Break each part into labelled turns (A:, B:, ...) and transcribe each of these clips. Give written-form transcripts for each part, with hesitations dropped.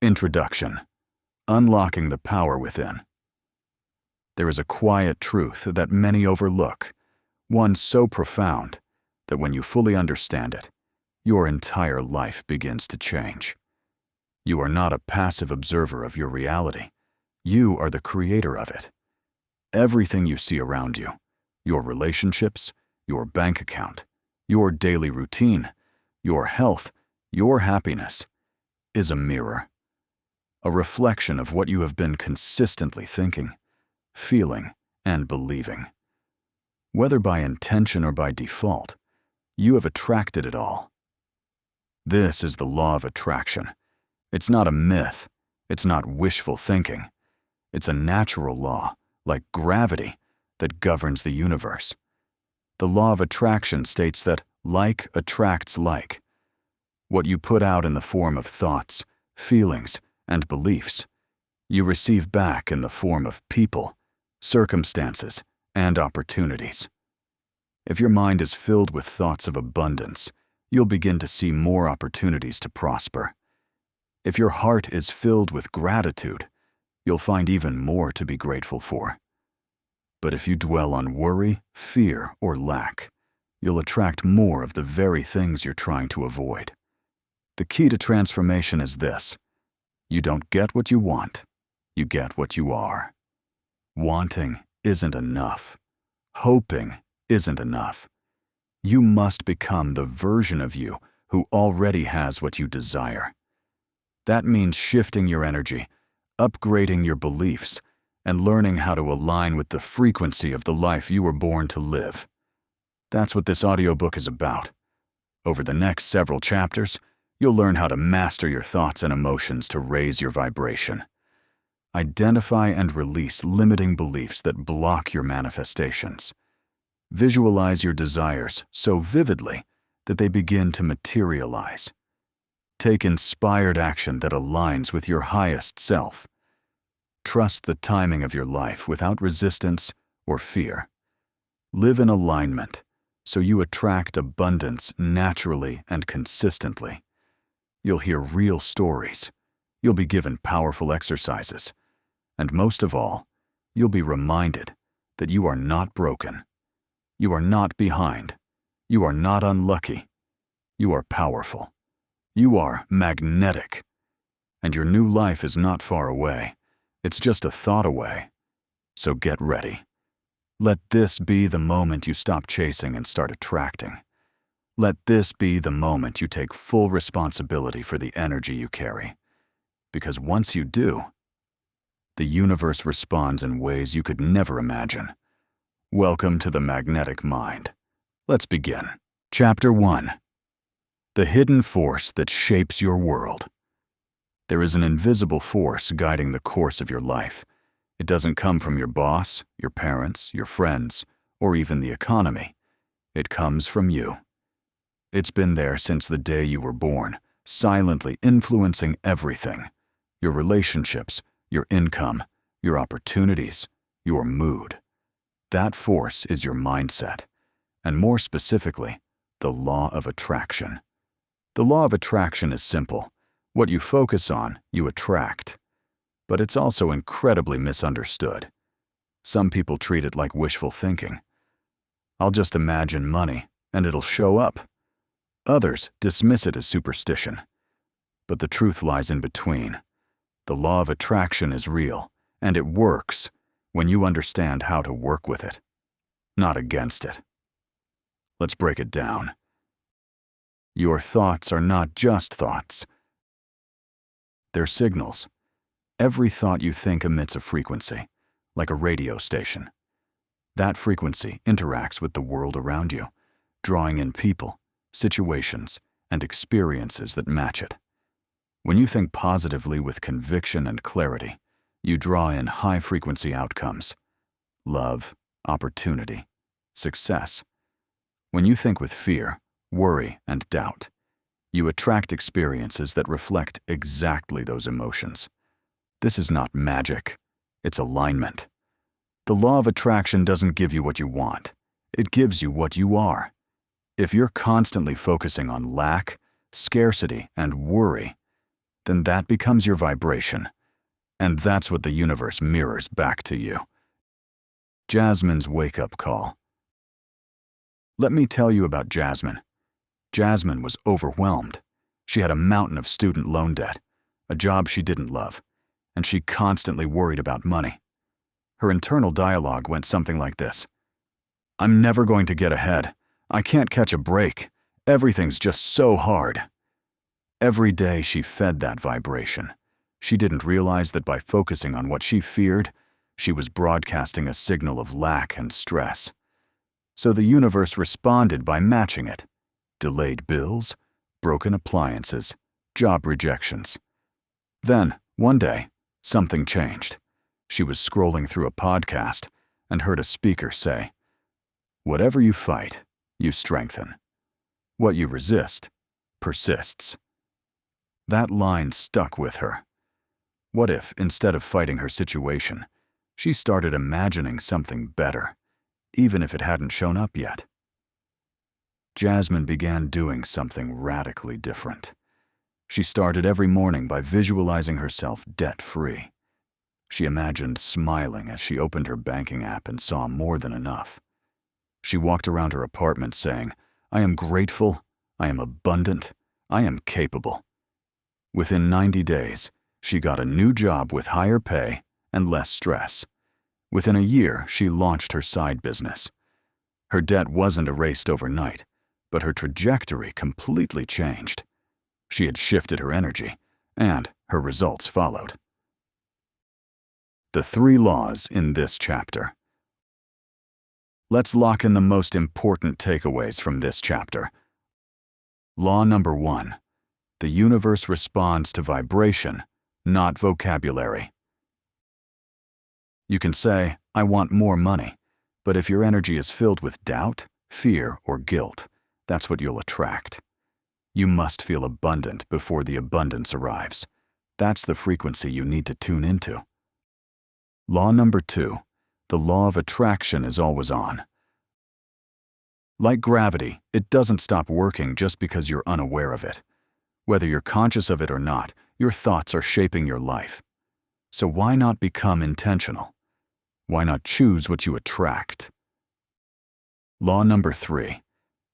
A: Introduction: Unlocking the Power Within. There is a quiet truth that many overlook, one so profound that when you fully understand it, your entire life begins to change. You are not a passive observer of your reality. You are the creator of it. Everything you see around you, your relationships, your bank account, your daily routine, your health, your happiness, is a mirror. A reflection of what you have been consistently thinking, feeling, and believing. Whether by intention or by default, you have attracted it all. This is the law of attraction. It's not a myth. It's not wishful thinking. It's a natural law, like gravity, that governs the universe. The law of attraction states that like attracts like. What you put out in the form of thoughts, feelings, and beliefs, you receive back in the form of people, circumstances, and opportunities. If your mind is filled with thoughts of abundance, you'll begin to see more opportunities to prosper. If your heart is filled with gratitude, you'll find even more to be grateful for. But if you dwell on worry, fear, or lack, you'll attract more of the very things you're trying to avoid. The key to transformation is this: you don't get what you want, you get what you are. Wanting isn't enough. Hoping isn't enough. You must become the version of you who already has what you desire. That means shifting your energy, upgrading your beliefs, and learning how to align with the frequency of the life you were born to live. That's what this audiobook is about. Over the next several chapters, you'll learn how to master your thoughts and emotions to raise your vibration. Identify and release limiting beliefs that block your manifestations. Visualize your desires so vividly that they begin to materialize. Take inspired action that aligns with your highest self. Trust the timing of your life without resistance or fear. Live in alignment so you attract abundance naturally and consistently. You'll hear real stories. You'll be given powerful exercises. And most of all, you'll be reminded that you are not broken. You are not behind. You are not unlucky. You are powerful. You are magnetic. And your new life is not far away. It's just a thought away. So get ready. Let this be the moment you stop chasing and start attracting. Let this be the moment you take full responsibility for the energy you carry. Because once you do, the universe responds in ways you could never imagine. Welcome to the magnetic mind. Let's begin. Chapter 1. The hidden force that shapes your world. There is an invisible force guiding the course of your life. It doesn't come from your boss, your parents, your friends, or even the economy. It comes from you. It's been there since the day you were born, silently influencing everything: your relationships, your income, your opportunities, your mood. That force is your mindset, and more specifically, the law of attraction. The law of attraction is simple. What you focus on, you attract. But it's also incredibly misunderstood. Some people treat it like wishful thinking. I'll just imagine money, and it'll show up. Others dismiss it as superstition. But the truth lies in between. The law of attraction is real, and it works when you understand how to work with it, not against it. Let's break it down. Your thoughts are not just thoughts. They're signals. Every thought you think emits a frequency, like a radio station. That frequency interacts with the world around you, drawing in people, situations, and experiences that match it. When you think positively with conviction and clarity, you draw in high-frequency outcomes: love, opportunity, success. When you think with fear, worry, and doubt, you attract experiences that reflect exactly those emotions. This is not magic. It's alignment. The law of attraction doesn't give you what you want. It gives you what you are. If you're constantly focusing on lack, scarcity, and worry, then that becomes your vibration. And that's what the universe mirrors back to you. Jasmine's wake-up call. Let me tell you about Jasmine. Jasmine was overwhelmed. She had a mountain of student loan debt, a job she didn't love, and she constantly worried about money. Her internal dialogue went something like this. I'm never going to get ahead. I can't catch a break. Everything's just so hard. Every day she fed that vibration. She didn't realize that by focusing on what she feared, she was broadcasting a signal of lack and stress. So the universe responded by matching it. Delayed bills, broken appliances, job rejections. Then, one day, something changed. She was scrolling through a podcast and heard a speaker say, "Whatever you fight, you strengthen. What you resist, persists." That line stuck with her. What if, instead of fighting her situation, she started imagining something better, even if it hadn't shown up yet? Jasmine began doing something radically different. She started every morning by visualizing herself debt-free. She imagined smiling as she opened her banking app and saw more than enough. She walked around her apartment saying, "I am grateful, I am abundant, I am capable." Within 90 days, she got a new job with higher pay and less stress. Within a year, she launched her side business. Her debt wasn't erased overnight, but her trajectory completely changed. She had shifted her energy, and her results followed. The 3 laws in this chapter. Let's lock in the most important takeaways from this chapter. Law number 1. The universe responds to vibration, not vocabulary. You can say, "I want more money," but if your energy is filled with doubt, fear, or guilt, that's what you'll attract. You must feel abundant before the abundance arrives. That's the frequency you need to tune into. Law number 2. The law of attraction is always on. Like gravity, it doesn't stop working just because you're unaware of it. Whether you're conscious of it or not, your thoughts are shaping your life. So why not become intentional? Why not choose what you attract? Law number 3.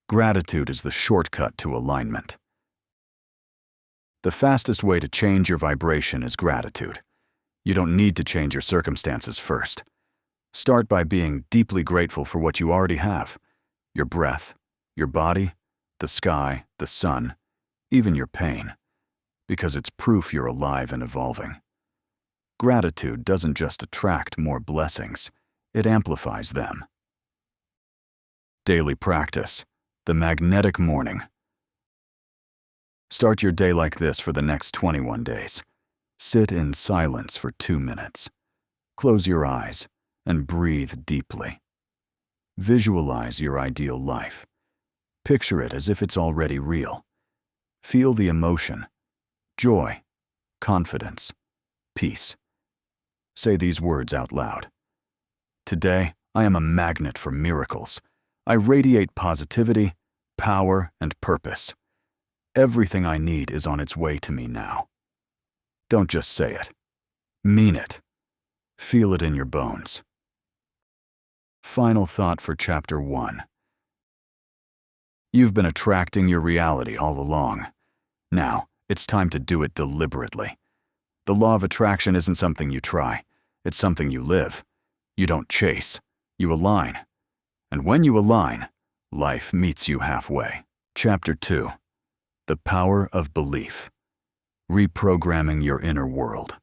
A: Gratitude is the shortcut to alignment. The fastest way to change your vibration is gratitude. You don't need to change your circumstances first. Start by being deeply grateful for what you already have. Your breath, your body, the sky, the sun, even your pain, because it's proof you're alive and evolving. Gratitude doesn't just attract more blessings, it amplifies them. Daily practice, the magnetic morning. Start your day like this for the next 21 days. Sit in silence for 2 minutes. Close your eyes and breathe deeply. Visualize your ideal life. Picture it as if it's already real. Feel the emotion, joy, confidence, peace. Say these words out loud. Today, I am a magnet for miracles. I radiate positivity, power, and purpose. Everything I need is on its way to me now. Don't just say it. Mean it. Feel it in your bones. Final thought for Chapter 1. You've been attracting your reality all along. Now, it's time to do it deliberately. The law of attraction isn't something you try. It's something you live. You don't chase. You align. And when you align, life meets you halfway. Chapter 2. The power of belief. Reprogramming your inner world.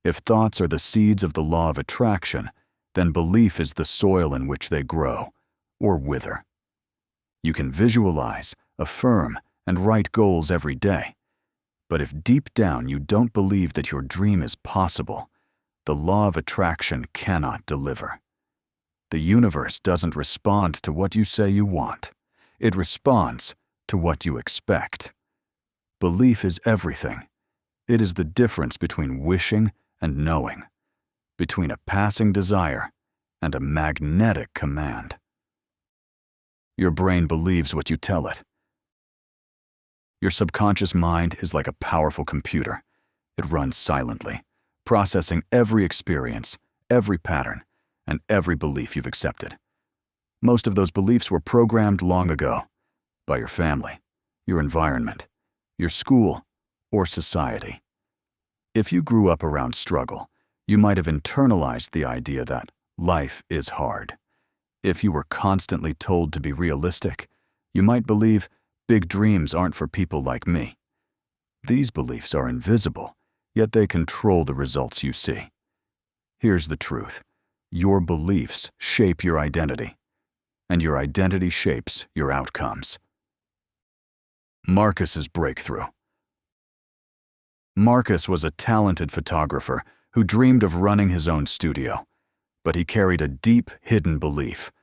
A: If thoughts are the seeds of the law of attraction, then belief is the soil in which they grow, or wither. You can visualize, affirm, and write goals every day. But if deep down you don't believe that your dream is possible, the law of attraction cannot deliver. The universe doesn't respond to what you say you want. It responds to what you expect. Belief is everything. It is the difference between wishing and knowing, between a passing desire and a magnetic command. Your brain believes what you tell it. Your subconscious mind is like a powerful computer. It runs silently, processing every experience, every pattern, and every belief you've accepted. Most of those beliefs were programmed long ago by your family, your environment, your school, or society. If you grew up around struggle, you might have internalized the idea that life is hard. If you were constantly told to be realistic, you might believe big dreams aren't for people like me. These beliefs are invisible, yet they control the results you see. Here's the truth. Your beliefs shape your identity, and your identity shapes your outcomes. Marcus's breakthrough. Marcus was a talented photographer who dreamed of running his own studio, but he carried a deep, hidden belief.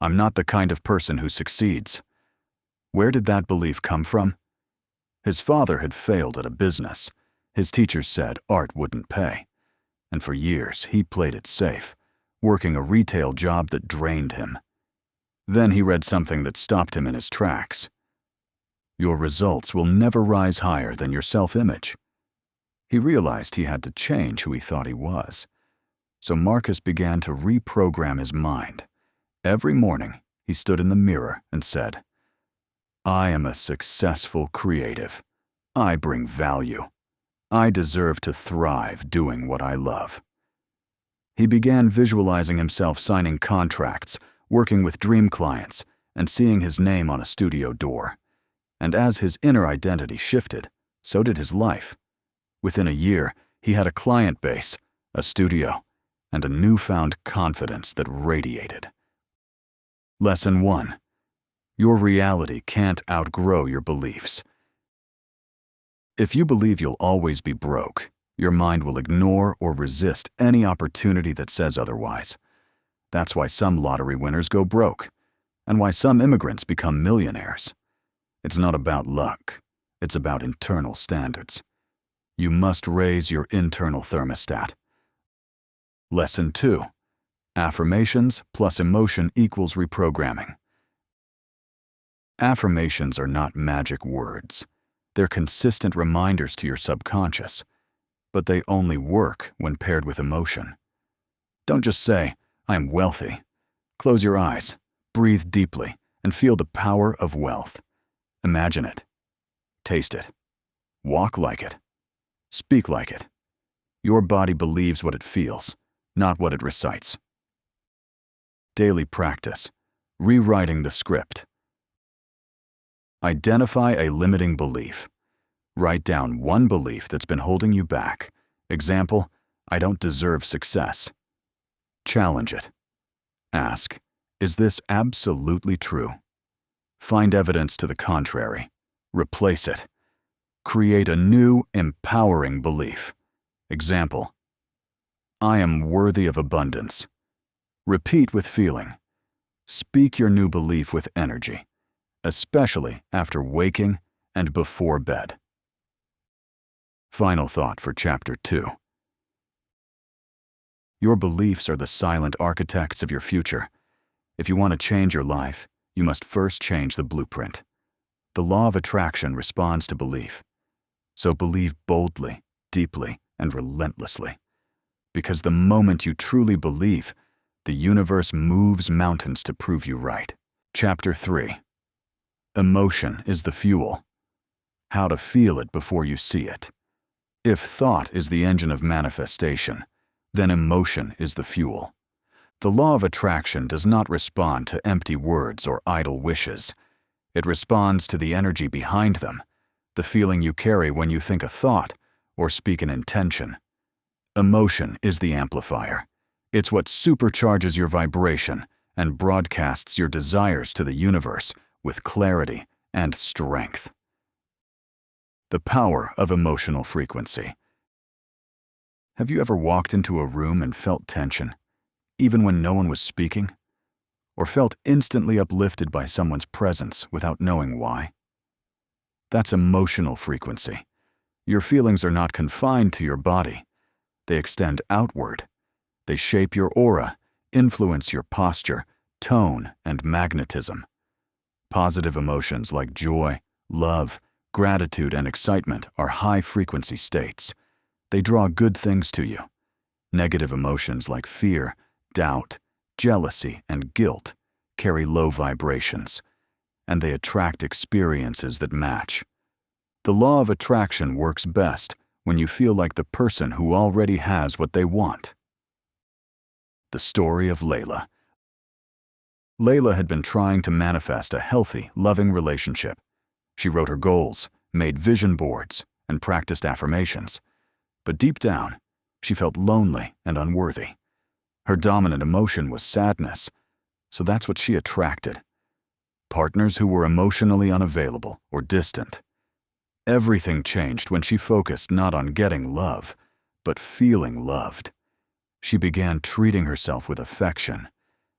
A: I'm not the kind of person who succeeds. Where did that belief come from? His father had failed at a business. His teachers said art wouldn't pay. And for years, he played it safe, working a retail job that drained him. Then he read something that stopped him in his tracks. Your results will never rise higher than your self-image. He realized he had to change who he thought he was. So Marcus began to reprogram his mind. Every morning, he stood in the mirror and said, I am a successful creative. I bring value. I deserve to thrive doing what I love. He began visualizing himself signing contracts, working with dream clients, and seeing his name on a studio door. And as his inner identity shifted, so did his life. Within a year, he had a client base, a studio, and a newfound confidence that radiated. Lesson 1. Your reality can't outgrow your beliefs. If you believe you'll always be broke, your mind will ignore or resist any opportunity that says otherwise. That's why some lottery winners go broke, and why some immigrants become millionaires. It's not about luck. It's about internal standards. You must raise your internal thermostat. Lesson 2. Affirmations plus emotion equals reprogramming. Affirmations are not magic words. They're consistent reminders to your subconscious, but they only work when paired with emotion. Don't just say, I'm wealthy. Close your eyes, breathe deeply, and feel the power of wealth. Imagine it. Taste it. Walk like it. Speak like it. Your body believes what it feels, not what it recites. Daily practice. Rewriting the script. Identify a limiting belief. Write down one belief that's been holding you back. Example, I don't deserve success. Challenge it. Ask, is this absolutely true? Find evidence to the contrary. Replace it. Create a new, empowering belief. Example, I am worthy of abundance. Repeat with feeling. Speak your new belief with energy, especially after waking and before bed. Final thought for Chapter 2. Your beliefs are the silent architects of your future. If you want to change your life, you must first change the blueprint. The law of attraction responds to belief. So believe boldly, deeply, and relentlessly. Because the moment you truly believe, the universe moves mountains to prove you right. Chapter 3. Emotion is the fuel. How to feel it before you see it. If thought is the engine of manifestation, then emotion is the fuel. The law of attraction does not respond to empty words or idle wishes. It responds to the energy behind them, the feeling you carry when you think a thought or speak an intention. Emotion is the amplifier. It's what supercharges your vibration and broadcasts your desires to the universe with clarity and strength. The power of emotional frequency. Have you ever walked into a room and felt tension, even when no one was speaking? Or felt instantly uplifted by someone's presence without knowing why? That's emotional frequency. Your feelings are not confined to your body. They extend outward. They shape your aura, influence your posture, tone, and magnetism. Positive emotions like joy, love, Gratitude and excitement are high-frequency states. They draw good things to you. Negative emotions like fear, doubt, jealousy, and guilt carry low vibrations, and they attract experiences that match. The law of attraction works best when you feel like the person who already has what they want. The story of Layla. Layla had been trying to manifest a healthy, loving relationship. She wrote her goals, made vision boards, and practiced affirmations. But deep down, she felt lonely and unworthy. Her dominant emotion was sadness, so that's what she attracted. Partners who were emotionally unavailable or distant. Everything changed when she focused not on getting love, but feeling loved. She began treating herself with affection.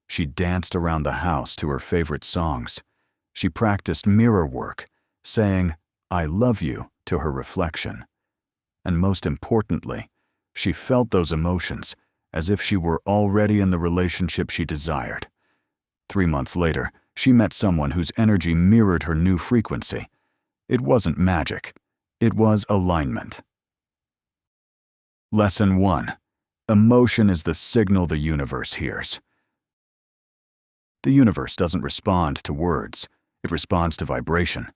A: She danced around the house to her favorite songs. She practiced mirror work, saying, "I love you," to her reflection. And most importantly, she felt those emotions as if she were already in the relationship she desired. 3 months later, she met someone whose energy mirrored her new frequency. It wasn't magic. It was alignment. Lesson 1. Emotion is the signal the universe hears. The universe doesn't respond to words. It responds to vibration.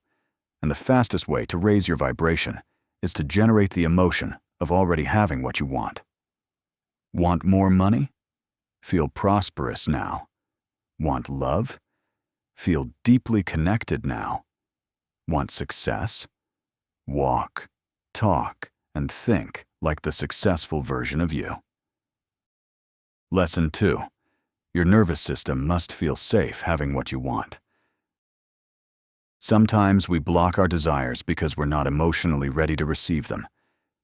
A: And the fastest way to raise your vibration is to generate the emotion of already having what you want. Want more money? Feel prosperous now. Want love? Feel deeply connected now. Want success? Walk, talk, and think like the successful version of you. Lesson 2. Your nervous system must feel safe having what you want. Sometimes we block our desires because we're not emotionally ready to receive them.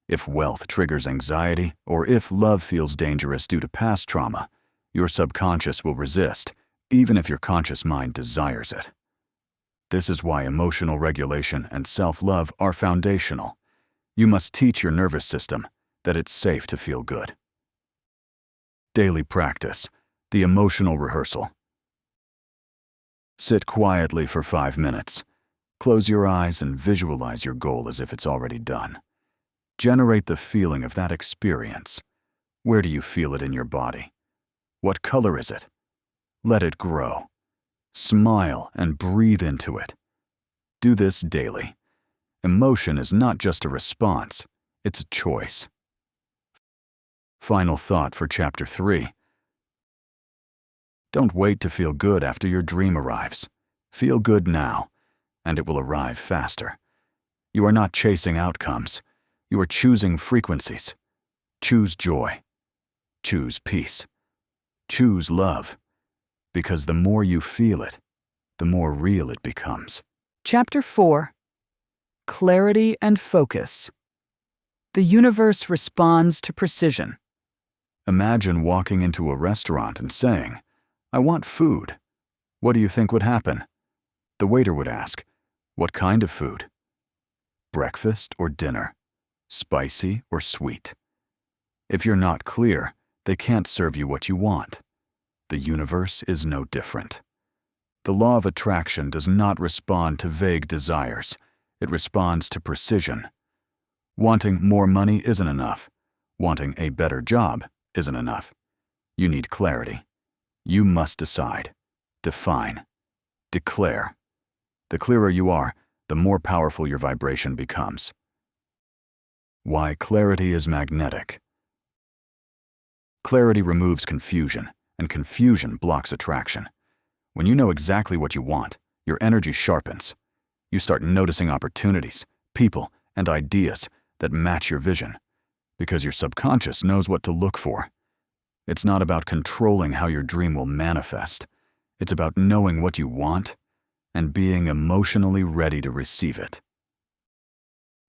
A: If wealth triggers anxiety, or if love feels dangerous due to past trauma, your subconscious will resist, even if your conscious mind desires it. This is why emotional regulation and self-love are foundational. You must teach your nervous system that it's safe to feel good. Daily practice, the emotional rehearsal. Sit quietly for 5 minutes. Close your eyes and visualize your goal as if it's already done. Generate the feeling of that experience. Where do you feel it in your body? What color is it? Let it grow. Smile and breathe into it. Do this daily. Emotion is not just a response, it's a choice. Final thought for Chapter 3. Don't wait to feel good after your dream arrives. Feel good now, and it will arrive faster. You are not chasing outcomes. You are choosing frequencies. Choose joy. Choose peace. Choose love. Because the more you feel it, the more real it becomes.
B: Chapter 4. Clarity and Focus. The universe responds to precision.
A: Imagine walking into a restaurant and saying, "I want food." What do you think would happen? The waiter would ask, "What kind of food? Breakfast or dinner? Spicy or sweet?" If you're not clear, they can't serve you what you want. The universe is no different. The law of attraction does not respond to vague desires. It responds to precision. Wanting more money isn't enough. Wanting a better job isn't enough. You need clarity. You must decide, define, declare. The clearer you are, the more powerful your vibration becomes. Why clarity is magnetic. Clarity removes confusion, and confusion blocks attraction. When you know exactly what you want, your energy sharpens. You start noticing opportunities, people, and ideas that match your vision, because your subconscious knows what to look for. It's not about controlling how your dream will manifest. It's about knowing what you want and being emotionally ready to receive it.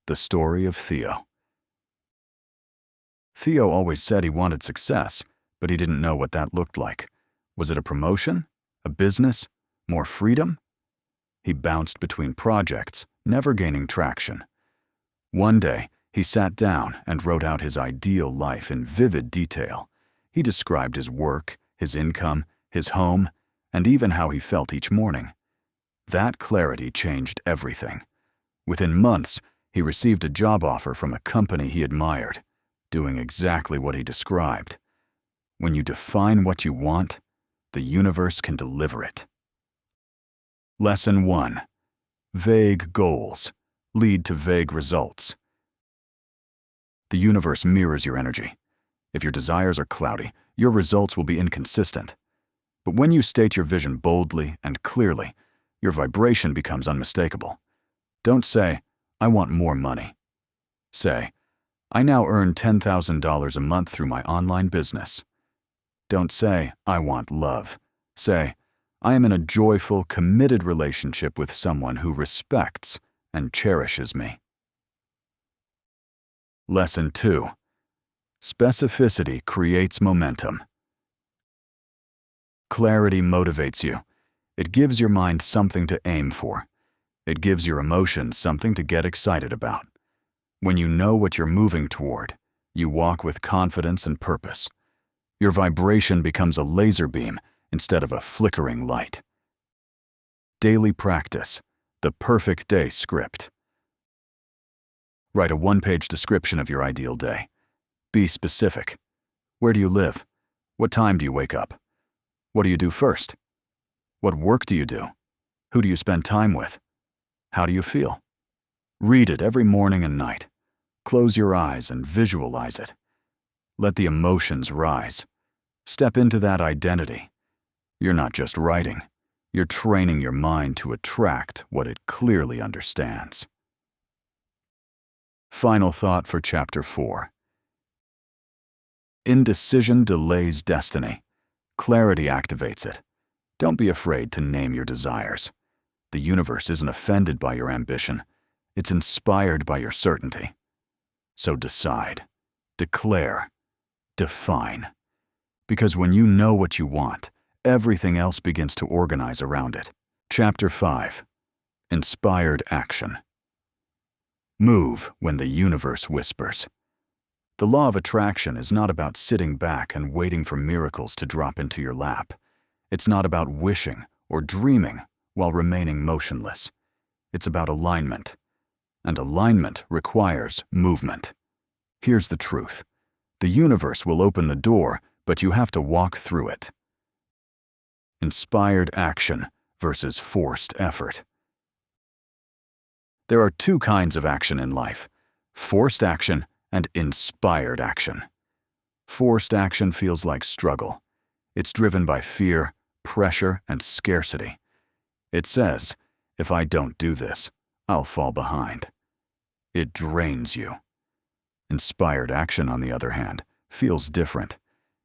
A: The story of Theo. Theo always said he wanted success, but he didn't know what that looked like. Was it a promotion? A business? More freedom? He bounced between projects, never gaining traction. One day, he sat down and wrote out his ideal life in vivid detail. He described his work, his income, his home, and even how he felt each morning. That clarity changed everything. Within months, he received a job offer from a company he admired, doing exactly what he described. When you define what you want, the universe can deliver it. Lesson 1. Vague goals lead to vague results. The universe mirrors your energy. If your desires are cloudy, your results will be inconsistent. But when you state your vision boldly and clearly, your vibration becomes unmistakable. Don't say, "I want more money." Say, "I now earn $10,000 a month through my online business." Don't say, "I want love." Say, "I am in a joyful, committed relationship with someone who respects and cherishes me." Lesson 2. Specificity creates momentum. Clarity motivates you. It gives your mind something to aim for. It gives your emotions something to get excited about. When you know what you're moving toward, you walk with confidence and purpose. Your vibration becomes a laser beam instead of a flickering light. Daily practice, the perfect day script. Write a one-page description of your ideal day. Be specific. Where do you live? What time do you wake up? What do you do first? What work do you do? Who do you spend time with? How do you feel? Read it every morning and night. Close your eyes and visualize it. Let the emotions rise. Step into that identity. You're not just writing. You're training your mind to attract what it clearly understands. Final thought for Chapter 4. Indecision delays destiny. Clarity activates it. Don't be afraid to name your desires. The universe isn't offended by your ambition. It's inspired by your certainty. So decide, declare, define. Because when you know what you want, everything else begins to organize around it. Chapter 5. Inspired action. Move when the universe whispers. The law of attraction is not about sitting back and waiting for miracles to drop into your lap. It's not about wishing or dreaming while remaining motionless. It's about alignment. And alignment requires movement. Here's the truth. The universe will open the door, but you have to walk through it. Inspired action versus forced effort. There are two kinds of action in life: forced action and inspired action. Forced action feels like struggle. It's driven by fear, pressure, and scarcity. It says, "If I don't do this, I'll fall behind." It drains you. Inspired action, on the other hand, feels different.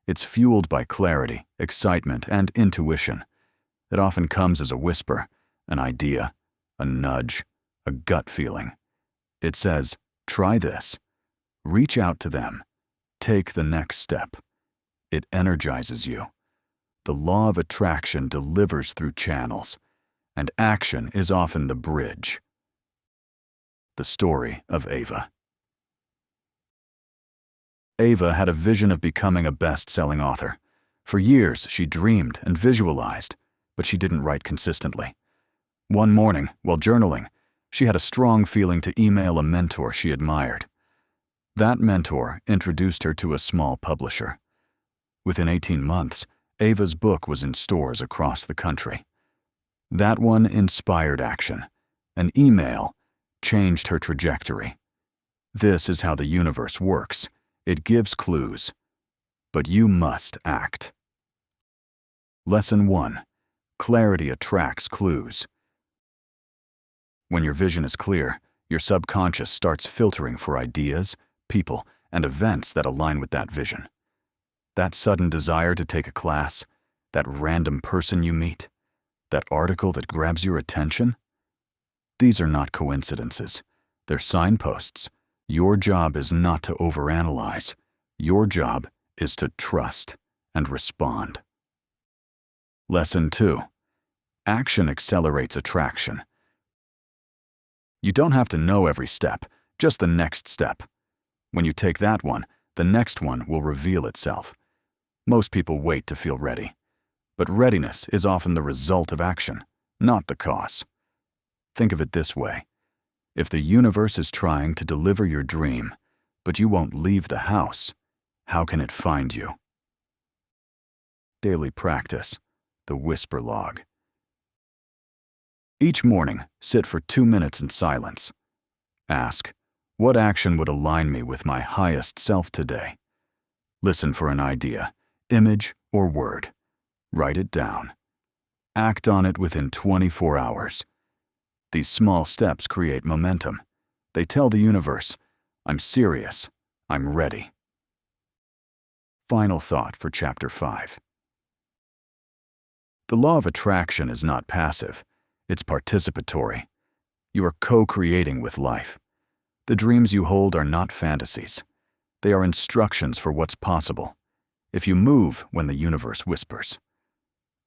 A: It's fueled by clarity, excitement, and intuition. It often comes as a whisper, an idea, a nudge, a gut feeling. It says, "Try this." Reach out to them. Take the next step. It energizes you. The law of attraction delivers through channels, and action is often the bridge. The story of Ava. Ava had a vision of becoming a best-selling author. For years, she dreamed and visualized, but she didn't write consistently. One morning, while journaling, she had a strong feeling to email a mentor she admired. That mentor introduced her to a small publisher. Within 18 months, Ava's book was in stores across the country. That one inspired action. An email changed her trajectory. This is how the universe works. It gives clues, but you must act. Lesson 1. Clarity attracts clues. When your vision is clear, your subconscious starts filtering for ideas, people, and events that align with that vision. That sudden desire to take a class, that random person you meet, that article that grabs your attention? These are not coincidences. They're signposts. Your job is not to overanalyze. Your job is to trust and respond. Lesson 2. Action accelerates attraction. You don't have to know every step, just the next step. When you take that one, the next one will reveal itself. Most people wait to feel ready. But readiness is often the result of action, not the cause. Think of it this way. If the universe is trying to deliver your dream, but you won't leave the house, how can it find you? Daily practice, the whisper log. Each morning, sit for 2 minutes in silence. Ask, what action would align me with my highest self today? Listen for an idea, image, or word. Write it down. Act on it within 24 hours. These small steps create momentum. They tell the universe, I'm serious, I'm ready. Final thought for Chapter 5. The law of attraction is not passive, it's participatory. You are co-creating with life. The dreams you hold are not fantasies. They are instructions for what's possible, if you move when the universe whispers.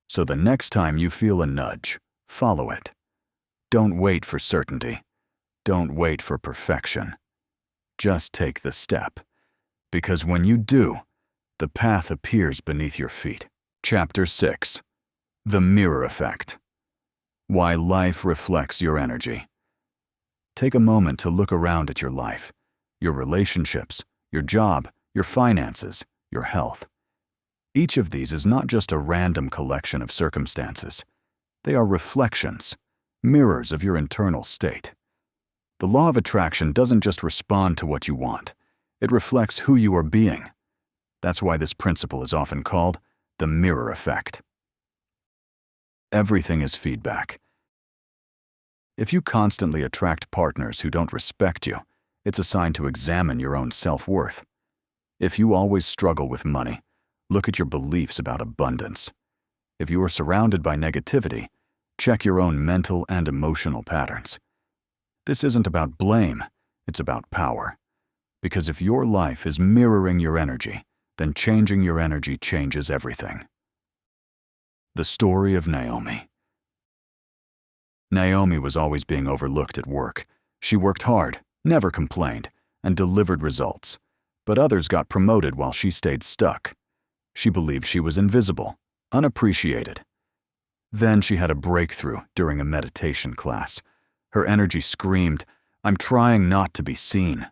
A: So the next time you feel a nudge, follow it. Don't wait for certainty. Don't wait for perfection. Just take the step, because when you do, the path appears beneath your feet. Chapter 6. The Mirror Effect. Why life reflects your energy. Take a moment to look around at your life, your relationships, your job, your finances, your health. Each of these is not just a random collection of circumstances. They are reflections, mirrors of your internal state. The law of attraction doesn't just respond to what you want. It reflects who you are being. That's why this principle is often called the mirror effect. Everything is feedback. If you constantly attract partners who don't respect you, it's a sign to examine your own self-worth. If you always struggle with money, look at your beliefs about abundance. If you are surrounded by negativity, check your own mental and emotional patterns. This isn't about blame, it's about power. Because if your life is mirroring your energy, then changing your energy changes everything. The story of Naomi. Naomi was always being overlooked at work. She worked hard, never complained, and delivered results. But others got promoted while she stayed stuck. She believed she was invisible, unappreciated. Then she had a breakthrough during a meditation class. Her energy screamed, "I'm trying not to be seen."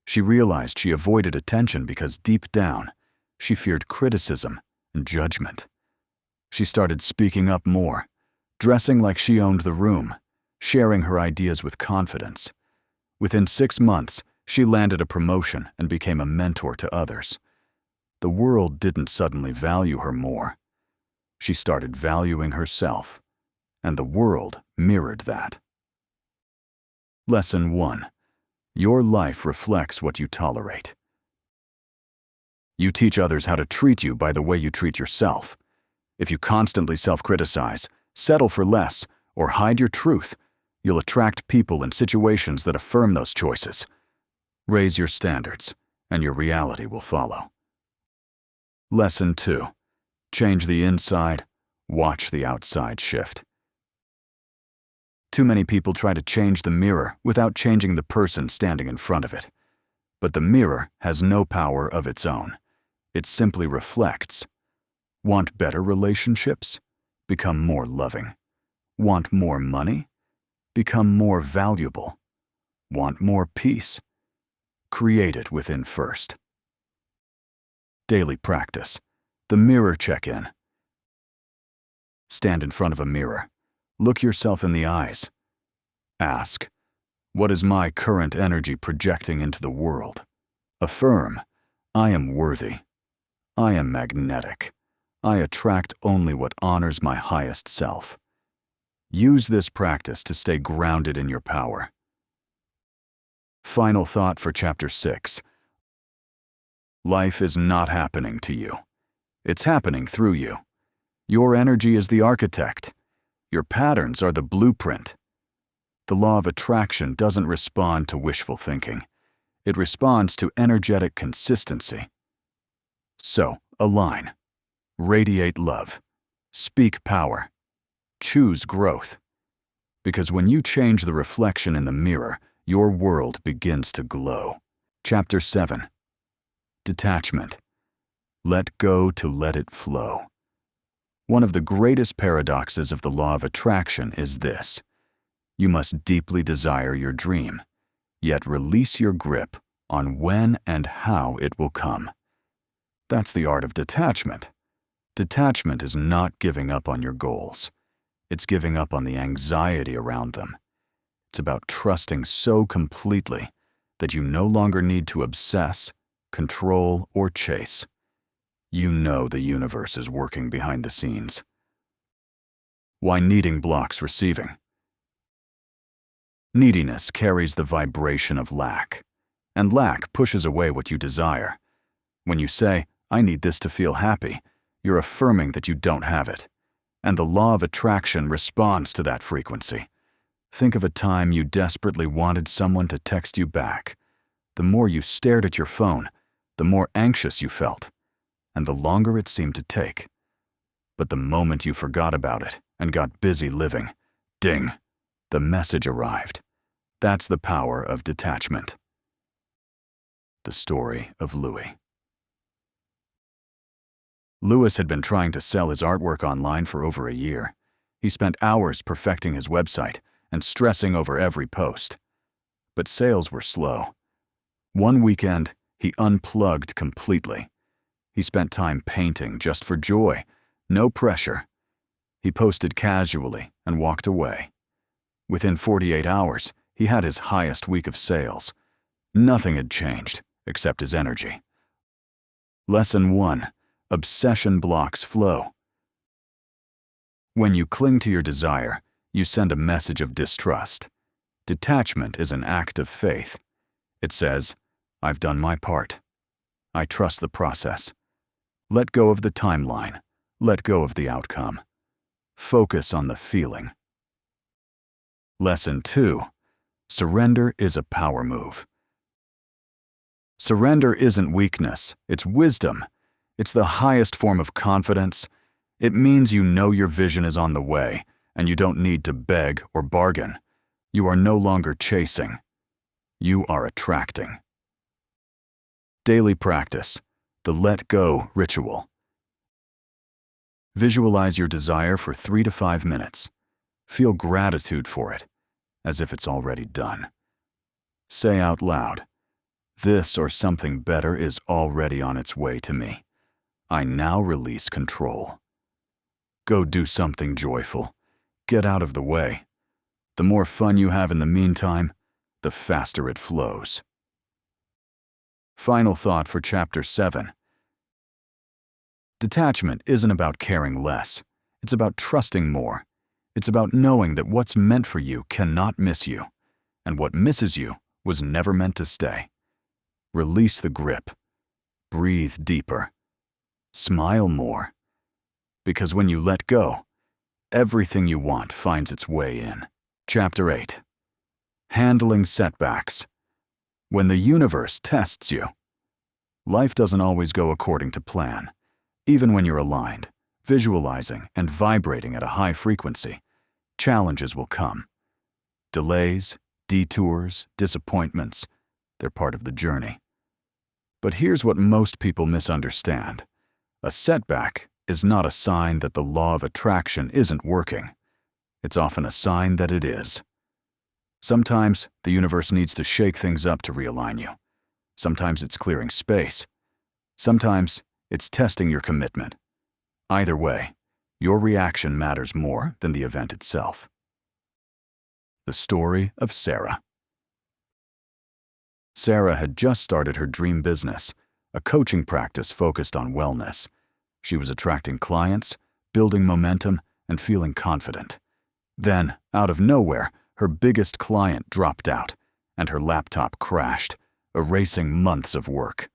A: She realized she avoided attention because deep down, she feared criticism and judgment. She started speaking up more, dressing like she owned the room, sharing her ideas with confidence. Within 6 months, she landed a promotion and became a mentor to others. The world didn't suddenly value her more. She started valuing herself, and the world mirrored that. Lesson 1. Your life reflects what you tolerate. You teach others how to treat you by the way you treat yourself. If you constantly self-criticize, settle for less, or hide your truth, you'll attract people and situations that affirm those choices. Raise your standards, and your reality will follow. Lesson 2. Change the inside, watch the outside shift. Too many people try to change the mirror without changing the person standing in front of it. But the mirror has no power of its own. It simply reflects. Want better relationships? Become more loving. Want more money? Become more valuable. Want more peace? Create it within first. Daily practice. The mirror check-in. Stand in front of a mirror. Look yourself in the eyes. Ask, what is my current energy projecting into the world? Affirm, I am worthy. I am magnetic. I attract only what honors my highest self. Use this practice to stay grounded in your power. Final thought for Chapter 6. Life is not happening to you. It's happening through you. Your energy is the architect. Your patterns are the blueprint. The law of attraction doesn't respond to wishful thinking. It responds to energetic consistency. So, align. Radiate love. Speak power. Choose growth. Because when you change the reflection in the mirror, your world begins to glow. Chapter 7. Detachment. Let go to let it flow. One of the greatest paradoxes of the law of attraction is this. You must deeply desire your dream, yet release your grip on when and how it will come. That's the art of detachment. Detachment is not giving up on your goals. It's giving up on the anxiety around them. It's about trusting so completely that you no longer need to obsess, control, or chase. You know the universe is working behind the scenes. Why needing blocks receiving? Neediness carries the vibration of lack, and lack pushes away what you desire. When you say, "I need this to feel happy," you're affirming that you don't have it, and the law of attraction responds to that frequency. Think of a time you desperately wanted someone to text you back. The more you stared at your phone, the more anxious you felt, and the longer it seemed to take. But the moment you forgot about it and got busy living, ding, the message arrived. That's the power of detachment. The story of Louis. Louis had been trying to sell his artwork online for over a year. He spent hours perfecting his website and stressing over every post. But sales were slow. One weekend, he unplugged completely. He spent time painting just for joy, no pressure. He posted casually and walked away. Within 48 hours, he had his highest week of sales. Nothing had changed except his energy. Lesson 1. Obsession blocks flow. When you cling to your desire, you send a message of distrust. Detachment is an act of faith. It says, "I've done my part. I trust the process." Let go of the timeline. Let go of the outcome. Focus on the feeling. Lesson 2. Surrender is a power move. Surrender isn't weakness, it's wisdom. It's the highest form of confidence. It means you know your vision is on the way, and you don't need to beg or bargain. You are no longer chasing. You are attracting. Daily practice. The Let Go ritual. Visualize your desire for 3 to 5 minutes. Feel gratitude for it, as if it's already done. Say out loud, "This or something better is already on its way to me. I now release control." Go do something joyful. Get out of the way. The more fun you have in the meantime, the faster it flows. Final thought for Chapter 7. Detachment isn't about caring less. It's about trusting more. It's about knowing that what's meant for you cannot miss you, and what misses you was never meant to stay. Release the grip. Breathe deeper. Smile more. Because when you let go, everything you want finds its way in. Chapter 8. Handling setbacks. When the universe tests you. Life doesn't always go according to plan. Even when you're aligned, visualizing, and vibrating at a high frequency, challenges will come. Delays, detours, disappointments, they're part of the journey. But here's what most people misunderstand. A setback is not a sign that the law of attraction isn't working. It's often a sign that it is. Sometimes the universe needs to shake things up to realign you. Sometimes it's clearing space. Sometimes it's testing your commitment. Either way, your reaction matters more than the event itself. The story of Sarah. Sarah had just started her dream business, a coaching practice focused on wellness. She was attracting clients, building momentum, and feeling confident. Then, out of nowhere, her biggest client dropped out, and her laptop crashed, erasing months of work.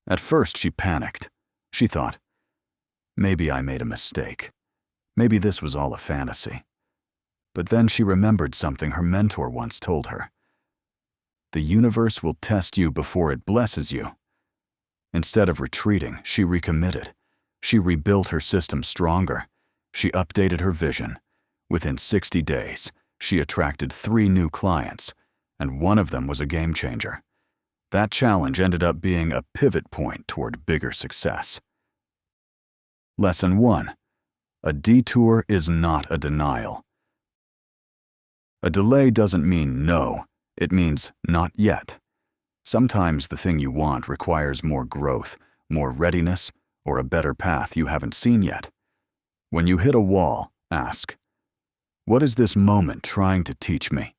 A: At first, she panicked. She thought, maybe I made a mistake. Maybe this was all a fantasy. But then she remembered something her mentor once told her. The universe will test you before it blesses you. Instead of retreating, she recommitted. She rebuilt her system stronger. She updated her vision. Within 60 days, she attracted 3 new clients, and one of them was a game changer. That challenge ended up being a pivot point toward bigger success. Lesson 1. A detour is not a denial. A delay doesn't mean no, it means not yet. Sometimes the thing you want requires more growth, more readiness, or a better path you haven't seen yet. When you hit a wall, ask, what is this moment trying to teach me?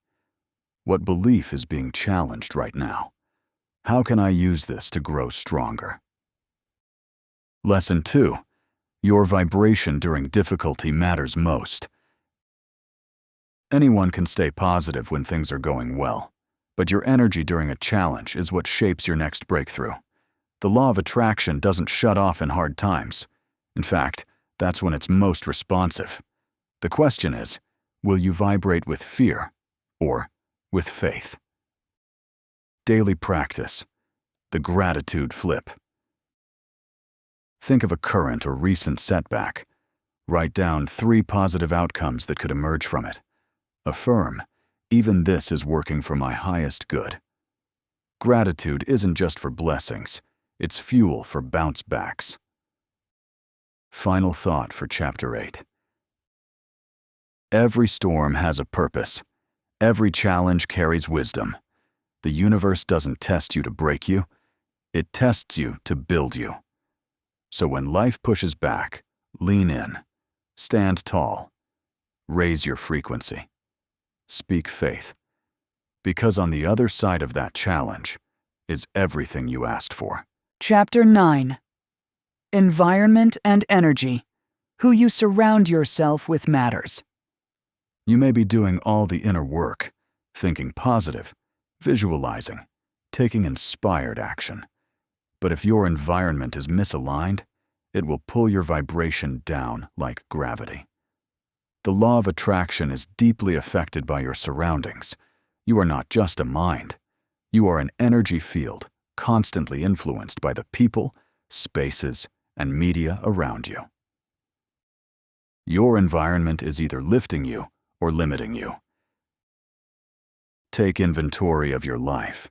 A: What belief is being challenged right now? How can I use this to grow stronger? Lesson 2. Your vibration during difficulty matters most. Anyone can stay positive when things are going well, but your energy during a challenge is what shapes your next breakthrough. The law of attraction doesn't shut off in hard times. In fact, that's when it's most responsive. The question is, will you vibrate with fear or with faith? Daily practice. The gratitude flip. Think of a current or recent setback. Write down 3 positive outcomes that could emerge from it. Affirm, even this is working for my highest good. Gratitude isn't just for blessings, it's fuel for bounce backs. Final thought for Chapter 8. Every storm has a purpose. Every challenge carries wisdom. The universe doesn't test you to break you, it tests you to build you. So when life pushes back, lean in, stand tall, raise your frequency, speak faith, because on the other side of that challenge is everything you asked for.
B: Chapter 9. Environment and Energy. Who you surround yourself with matters.
A: You may be doing all the inner work, thinking positive, visualizing, taking inspired action. But if your environment is misaligned, it will pull your vibration down like gravity. The law of attraction is deeply affected by your surroundings. You are not just a mind. You are an energy field constantly influenced by the people, spaces, and media around you. Your environment is either lifting you or limiting you. Take inventory of your life.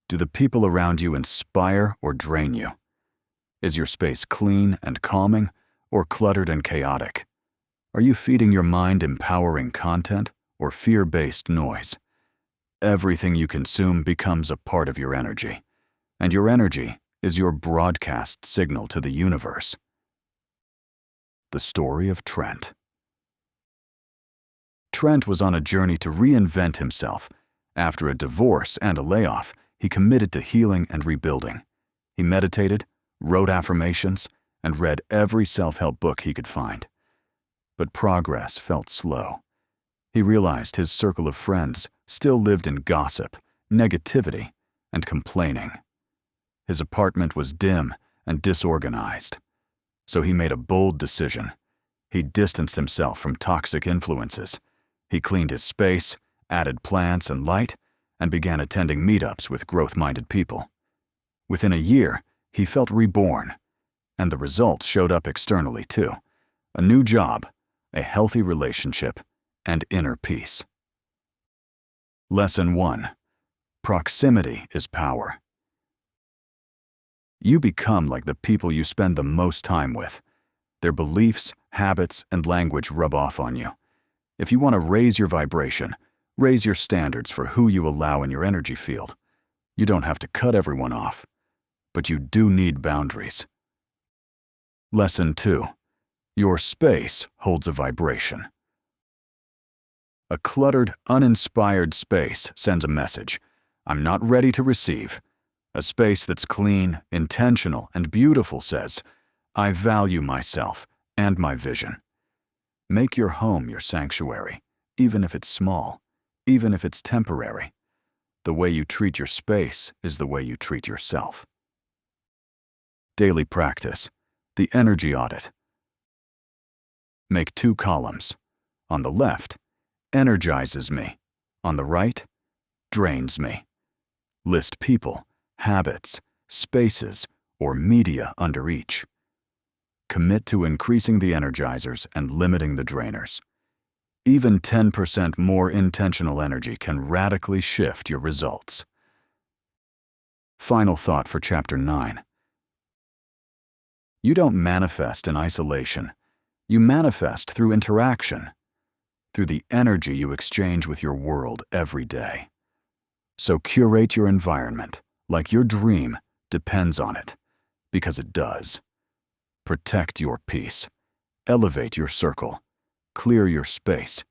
A: Do the people around you inspire or drain you? Is your space clean and calming or cluttered and chaotic? Are you feeding your mind empowering content or fear-based noise? Everything you consume becomes a part of your energy, and your energy is your broadcast signal to the universe. The story of Trent. Trent was on a journey to reinvent himself. After a divorce and a layoff, he committed to healing and rebuilding. He meditated, wrote affirmations, and read every self-help book he could find. But progress felt slow. He realized his circle of friends still lived in gossip, negativity, and complaining. His apartment was dim and disorganized. So he made a bold decision. He distanced himself from toxic influences. He cleaned his space, added plants and light, and began attending meetups with growth-minded people. Within a year, he felt reborn, and the results showed up externally too. A new job, a healthy relationship, and inner peace. Lesson 1. Proximity is power. You become like the people you spend the most time with. Their beliefs, habits, and language rub off on you. If you want to raise your vibration, raise your standards for who you allow in your energy field. You don't have to cut everyone off, but you do need boundaries. Lesson 2. Your space holds a vibration. A cluttered, uninspired space sends a message. I'm not ready to receive. A space that's clean, intentional, and beautiful says, I value myself and my vision. Make your home your sanctuary, even if it's small, even if it's temporary. The way you treat your space is the way you treat yourself. Daily practice. The energy audit. Make 2 columns. On the left, energizes me. On the right, drains me. List people, habits, spaces, or media under each. Commit to increasing the energizers and limiting the drainers. Even 10% more intentional energy can radically shift your results. Final thought for Chapter 9. You don't manifest in isolation. You manifest through interaction. through the energy you exchange with your world every day. So curate your environment like your dream depends on it, because it does. Protect your peace. Elevate your circle. Clear your space.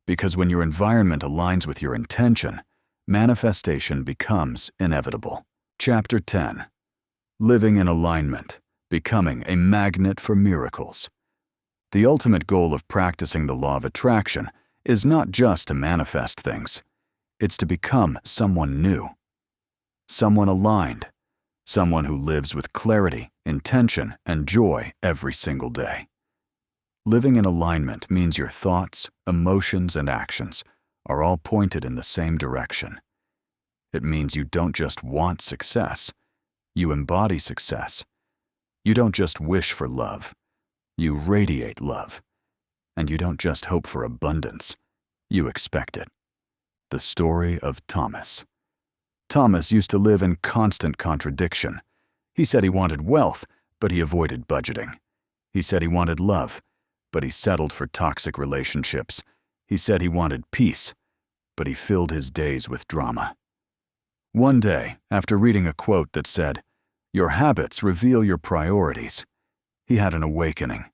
A: Because when your environment aligns with your intention, manifestation becomes inevitable. Chapter 10. Living in alignment, becoming a magnet for miracles. The ultimate goal of practicing the law of attraction is not just to manifest things. It's to become someone new. Someone aligned. Someone who lives with clarity, intention, and joy every single day. Living in alignment means your thoughts, emotions, and actions are all pointed in the same direction. It means you don't just want success, you embody success. You don't just wish for love, you radiate love. And you don't just hope for abundance, you expect it. The story of Thomas. Thomas used to live in constant contradiction. He said he wanted wealth, but he avoided budgeting. He said he wanted love, but he settled for toxic relationships. He said he wanted peace, but he filled his days with drama. One day, after reading a quote that said, "Your habits reveal your priorities," he had an awakening.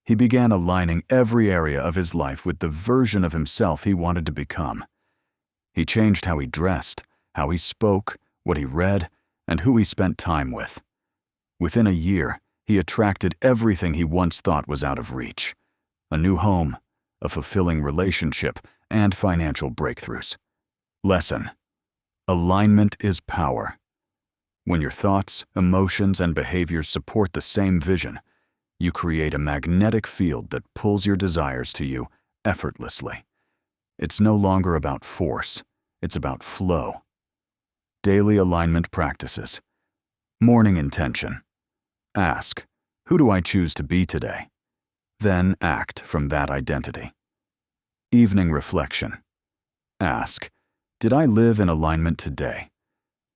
A: He began aligning every area of his life with the version of himself he wanted to become. He changed how he dressed, how he spoke, what he read, and who he spent time with. Within a year, he attracted everything he once thought was out of reach: a new home, a fulfilling relationship, and financial breakthroughs. Lesson: alignment is power. When your thoughts, emotions, and behaviors support the same vision, you create a magnetic field that pulls your desires to you effortlessly. It's no longer about force, it's about flow. Daily alignment practices. Morning intention. Ask, who do I choose to be today? Then act from that identity. Evening reflection. Ask, did I live in alignment today?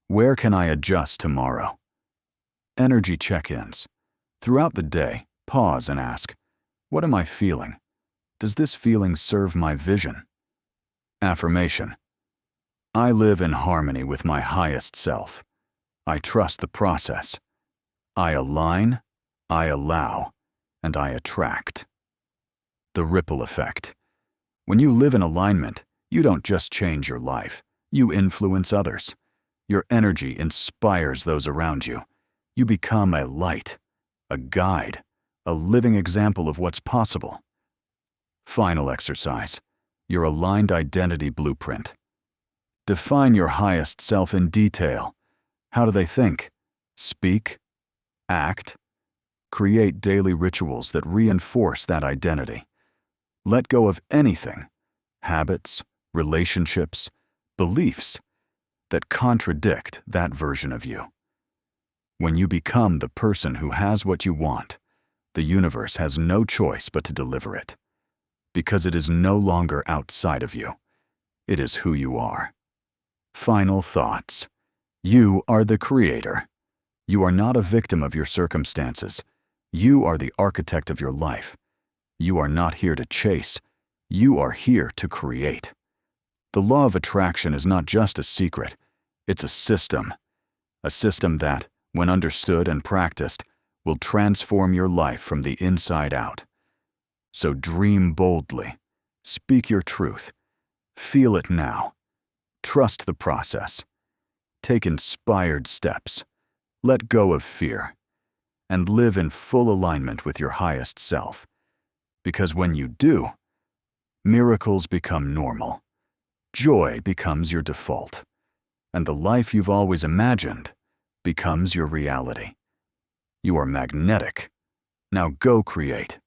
A: Where can I adjust tomorrow? Energy check-ins. Throughout the day, pause and ask, what am I feeling? Does this feeling serve my vision? Affirmation. I live in harmony with my highest self. I trust the process. I align, I allow, and I attract. The ripple effect. When you live in alignment, you don't just change your life, you influence others. Your energy inspires those around you. You become a light, a guide, a living example of what's possible. Final exercise. Your aligned identity blueprint. Define your highest self in detail. How do they think, speak, act? Create daily rituals that reinforce that identity. Let go of anything, habits, relationships, beliefs, that contradict that version of you. When you become the person who has what you want, the universe has no choice but to deliver it. Because it is no longer outside of you. It is who you are. Final thoughts. You are the creator. You are not a victim of your circumstances. You are the architect of your life. You are not here to chase. You are here to create. The law of attraction is not just a secret. It's a system that, when understood and practiced, will transform your life from the inside out. So dream boldly. Speak your truth. Feel it now. Trust the process. Take inspired steps. Let go of fear. And live in full alignment with your highest self. Because when you do, miracles become normal. Joy becomes your default. And the life you've always imagined becomes your reality. You are magnetic. Now go create.